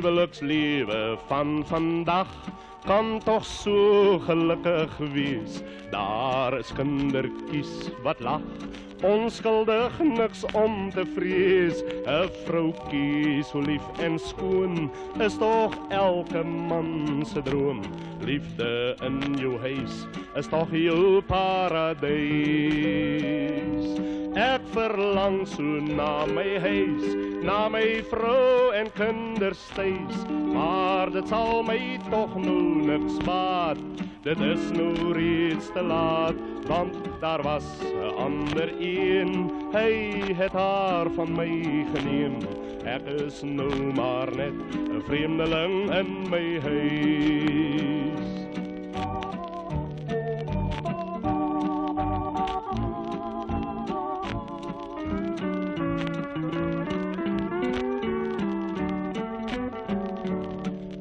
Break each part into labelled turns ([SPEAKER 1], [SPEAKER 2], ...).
[SPEAKER 1] huwelijkslewe van vandag kan toch so gelukkig wees. Daar is kindertjies wat lag, onskuldig niks om te vrees. 'n Vroukie so lief en skoon is toch elke man se droom. Liefde in jou huis is toch jou paradijs. Ek verlang so na my huis, na my vrou en kinders thuis, maar dit sal my toch nou niks baat. Dit is nou reeds te laat, want daar was 'n ander een, hy het haar van my geneem. Ek is nou maar net 'n vreemdeling in my huis.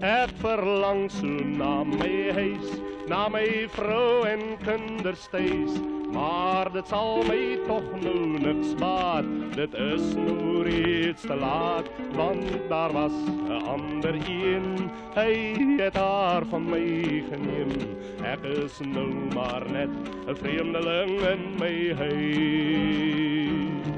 [SPEAKER 1] Ek verlang so na my huis, na my vrou en kinders thuis, maar dit sal my toch nou niks baat. Dit is nou reeds te laat, want daar was 'n ander een, hy het haar van my geneem. Ek is nou maar net 'n vreemdeling in my huis.